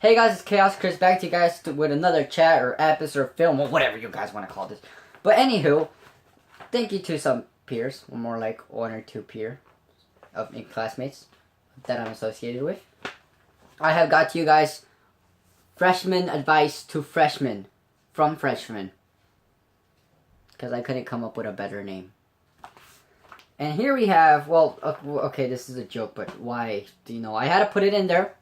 Hey guys, it's Chaos Chris back to you guys with another chat or episode or film or whatever you guys want to call this. But anywho, thank you to some peers, or more like one or two peer of classmates that I'm associated with. I have got to you guys freshman advice to freshmen from freshmen because I couldn't come up with a better name. And here we have, okay, this is a joke, but why? I had to put it in there.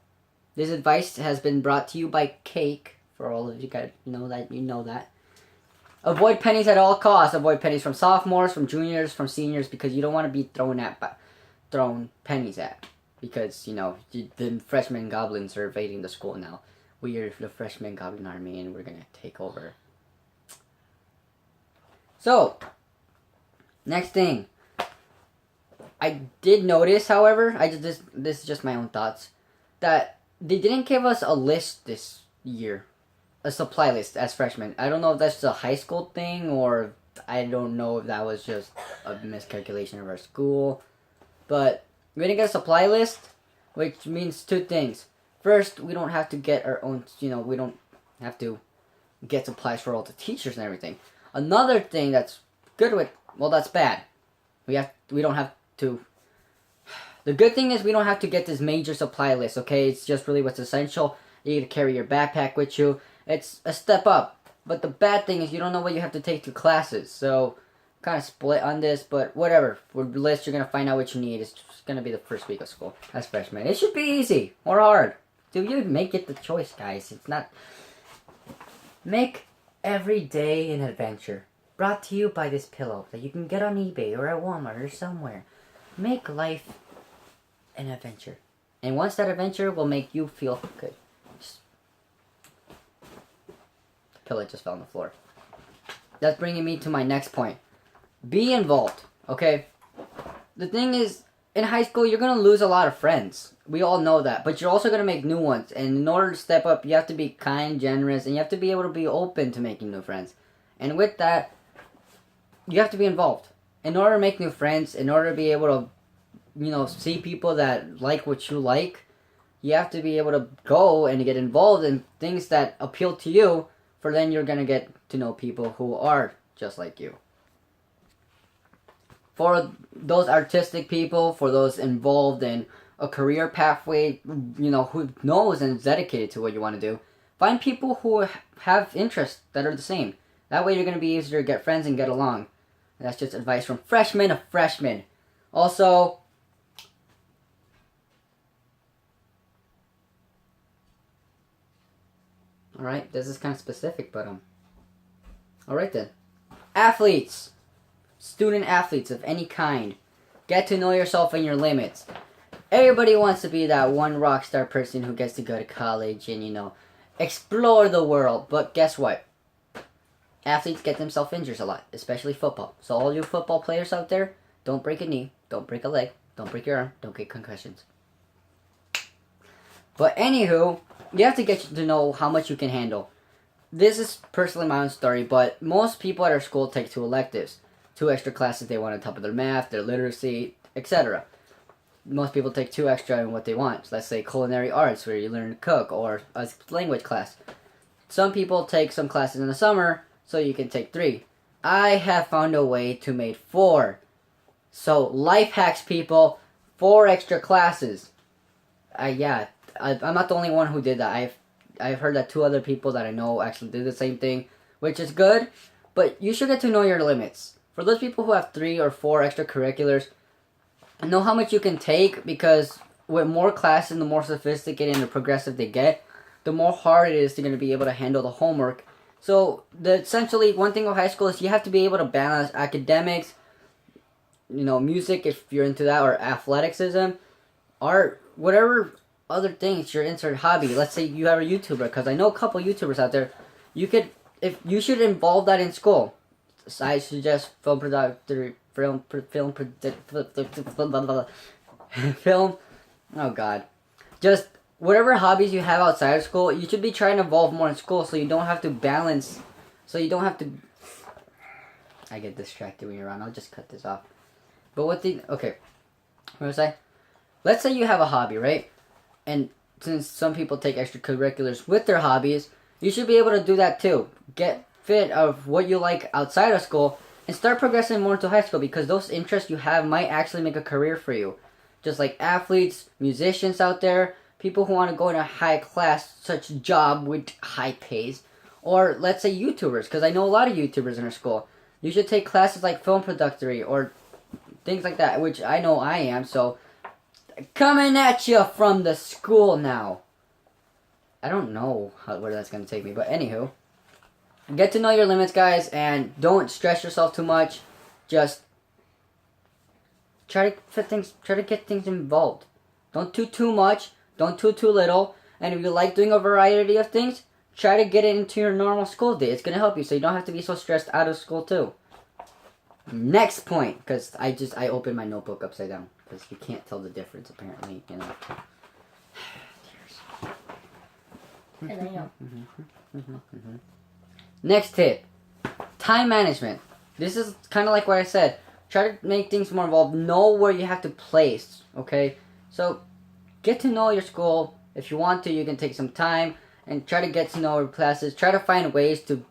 This advice has been brought to you by Cake. For all of you guys, you know that. Avoid pennies at all costs. Avoid pennies from sophomores, from juniors, from seniors, because you don't want to be thrown pennies at. Because, the freshman goblins are invading the school now. We are the freshman goblin army, and we're going to take over. So, next thing. I did notice, however, this is just my own thoughts, that they didn't give us a list this year, a supply list as freshmen. I don't know if that's a high school thing or I don't know if that was just a miscalculation of our school. But we didn't get a supply list, which means two things. First, we don't have to get our own, we don't have to get supplies for all the teachers and everything. Another thing that's good that's bad. We don't have to. The good thing is we don't have to get this major supply list, okay? It's just really what's essential. You need to carry your backpack with you. It's a step up. But the bad thing is you don't know what you have to take to classes. So, kind of split on this, but whatever. For the list, you're going to find out what you need. It's going to be the first week of school as freshmen. It should be easy or hard. Do you make it the choice, guys? It's not. Make every day an adventure. Brought to you by this pillow that you can get on eBay or at Walmart or somewhere. Make life an adventure. And once that adventure will make you feel good. The pillow just fell on the floor. That's bringing me to my next point. Be involved, okay? The thing is, in high school, you're going to lose a lot of friends. We all know that. But you're also going to make new ones. And in order to step up, you have to be kind, generous, and you have to be able to be open to making new friends. And with that, you have to be involved. In order to make new friends, in order to be able to see people that like what you like, you have to be able to go and get involved in things that appeal to you, for then you're going to get to know people who are just like you. For those artistic people, for those involved in a career pathway, who knows and is dedicated to what you want to do, find people who have interests that are the same. That way you're going to be easier to get friends and get along. And that's just advice from freshman to freshman. Also, alright, this is kind of specific, but alright then. Athletes. Student athletes of any kind. Get to know yourself and your limits. Everybody wants to be that one rock star person who gets to go to college and, explore the world. But guess what? Athletes get themselves injured a lot, especially football. So all you football players out there, don't break a knee, don't break a leg, don't break your arm, don't get concussions. But anywho, you have to get to know how much you can handle. This is personally my own story, but most people at our school take 2 electives. 2 extra classes they want on top of their math, their literacy, etc. Most people take 2 extra in what they want. So let's say culinary arts, where you learn to cook, or a language class. Some people take some classes in the summer, so you can take 3. I have found a way to make 4. So life hacks, people. 4 extra classes. I'm not the only one who did that. I've heard that 2 other people that I know actually did the same thing, which is good, but you should get to know your limits. For those people who have 3 or 4 extracurriculars, know how much you can take, because with more classes, the more sophisticated and progressive they get, the more hard it is to going to be able to handle the homework. So, essentially, one thing with high school is you have to be able to balance academics, music if you're into that, or athleticism, art, whatever other things you're into, hobby. Let's say you have a YouTuber, because I know a couple YouTubers out there. You should involve that in school. So I suggest film. Oh God, just whatever hobbies you have outside of school, you should be trying to involve more in school, so you don't have to balance. So you don't have to. I get distracted when you're around. I'll just cut this off. But what was I? Let's say you have a hobby, right? And since some people take extracurriculars with their hobbies, you should be able to do that too. Get fit of what you like outside of school and start progressing more into high school, because those interests you have might actually make a career for you. Just like athletes, musicians out there, people who want to go in a high class such job with high pays, or let's say YouTubers, because I know a lot of YouTubers in our school. You should take classes like film production or things like that, which I know I am. So coming at you from the school now. I don't know where that's going to take me, but anywho. Get to know your limits, guys, and don't stress yourself too much. Just try to get things involved. Don't do too much, don't do too little, and if you like doing a variety of things, try to get it into your normal school day. It's going to help you so you don't have to be so stressed out of school too. Next point, because I opened my notebook upside down, because you can't tell the difference apparently, you know. And I know. Next tip, time management. This is kind of like what I said. Try to make things more involved. Know where you have to place, okay? So, get to know your school. If you want to, you can take some time and try to get to know your classes. Try to find ways to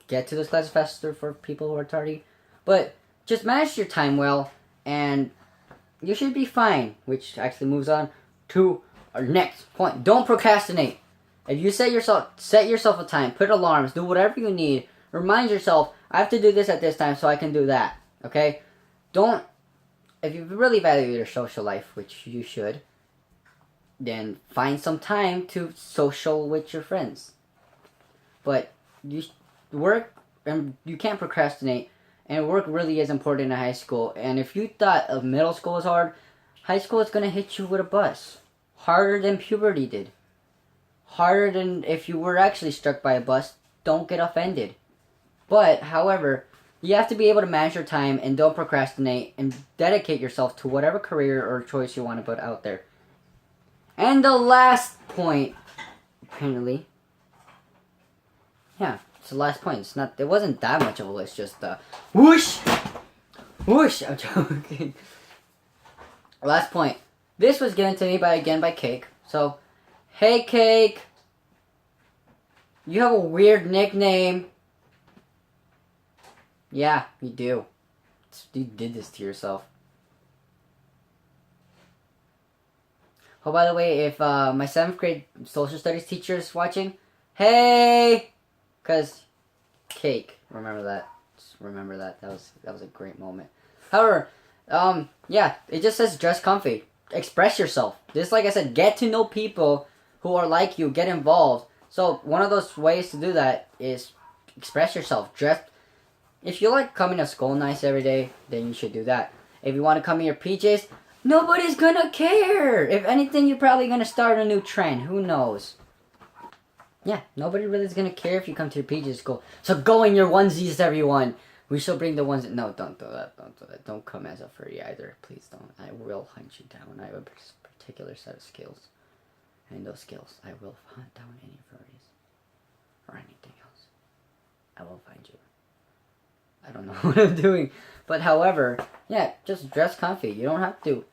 get to those classes faster for people who are tardy. But just manage your time well, and you should be fine. Which actually moves on to our next point. Don't procrastinate. If you set yourself a time, put alarms, do whatever you need. Remind yourself, I have to do this at this time so I can do that. Okay? If you really value your social life, which you should, then find some time to social with your friends. But you work, and you can't procrastinate, and work really is important in high school. And if you thought of middle school was hard, high school is going to hit you with a bus. Harder than puberty did. Harder than if you were actually struck by a bus. Don't get offended. But, however, you have to be able to manage your time and don't procrastinate and dedicate yourself to whatever career or choice you want to put out there. And the last point, apparently, yeah, it's the last point. It wasn't that much of a list, just whoosh, whoosh. I'm joking. Last point. This was given to me by Cake. So, hey Cake, you have a weird nickname. Yeah, you do. You did this to yourself. Oh, by the way, if my 7th grade social studies teacher is watching, hey! Because Cake, remember that. Just remember that. That was a great moment. However, yeah, it just says dress comfy. Express yourself. Just like I said, get to know people who are like you, get involved. So one of those ways to do that is express yourself. Dress. If you like coming to school nice every day, then you should do that. If you want to come in your PJs, nobody's gonna care. If anything, you're probably gonna start a new trend. Who knows? Yeah, nobody really is gonna care if you come to your PJs school. So go in your onesies, everyone. We shall bring the ones. No, don't do that. Don't do that. Don't come as a furry either. Please don't. I will hunt you down. I have a particular set of skills. And those skills, I will hunt down any furries. Or anything else. I will find you. I don't know what I'm doing. But however, yeah, just dress comfy. You don't have to.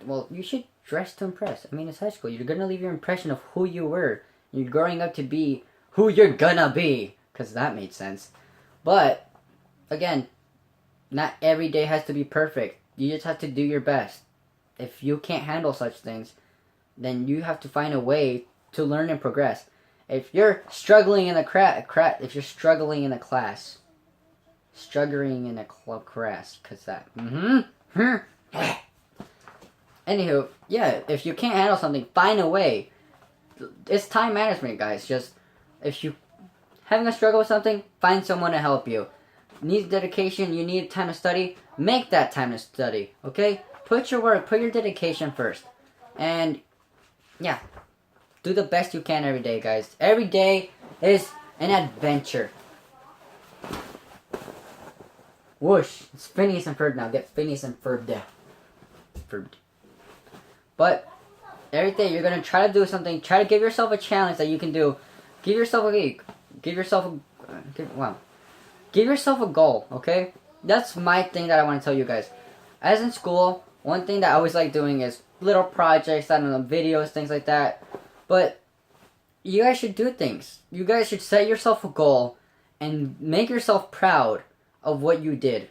Well, you should dress to impress. I mean, it's high school. You're going to leave your impression of who you were. You're growing up to be who you're gonna be. Because that made sense. But again, not every day has to be perfect. You just have to do your best. If you can't handle such things, then you have to find a way to learn and progress. If you're struggling in a if you're struggling in a class, struggling in a class, cause that. Anywho, yeah, if you can't handle something, find a way. It's time management, guys. Just if you having a struggle with something, find someone to help you. Need dedication, you need time to study, make that time to study, okay? Put your work, put your dedication first. And, yeah, do the best you can every day, guys. Every day is an adventure. Whoosh. It's Phineas and Ferb now. Get Phineas and Ferb there. Ferb. But, every day you're going to try to do something. Try to give yourself a challenge that you can do. Give yourself a week. Give yourself a goal, okay? That's my thing that I want to tell you guys. As in school, one thing that I always like doing is little projects, I don't know, videos, things like that. But you guys should do things. You guys should set yourself a goal and make yourself proud of what you did.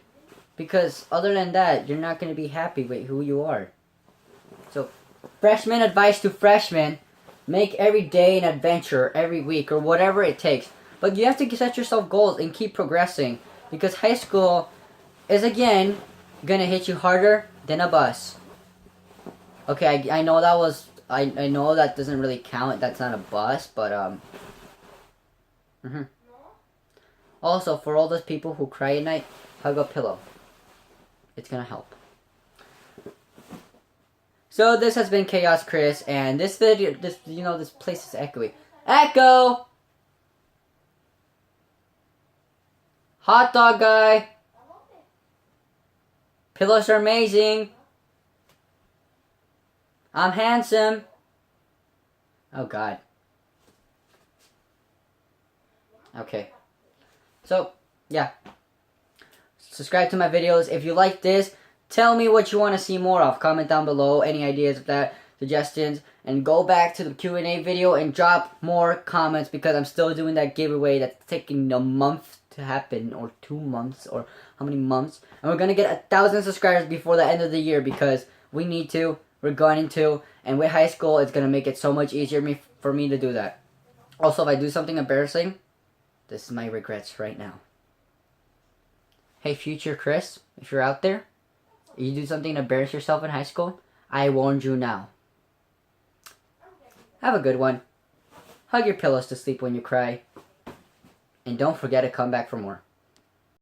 Because other than that, you're not going to be happy with who you are. So, freshman advice to freshmen, make every day an adventure, every week, or whatever it takes. But you have to set yourself goals and keep progressing. Because high school is, again, going to hit you harder than a bus. Okay, I know that was... I know that doesn't really count. That's not a bus, but, Also, for all those people who cry at night, hug a pillow. It's gonna help. So this has been Chaos Chris, and this video, this place is echoey. Echo! Hot dog guy! Pillows are amazing! I'm handsome! Oh god. Okay. So, yeah. Subscribe to my videos. If you like this, tell me what you want to see more of. Comment down below any ideas of that, suggestions. And go back to the Q&A video and drop more comments because I'm still doing that giveaway that's taking a month to happen. Or 2 months. Or how many months. And we're going to get 1,000 subscribers before the end of the year because we need to. We're going to. And with high school, it's going to make it so much easier for me to do that. Also, if I do something embarrassing, this is my regrets right now. Hey, future Chris, if you're out there, you do something to embarrass yourself in high school, I warned you now. Have a good one. Hug your pillows to sleep when you cry. And don't forget to come back for more.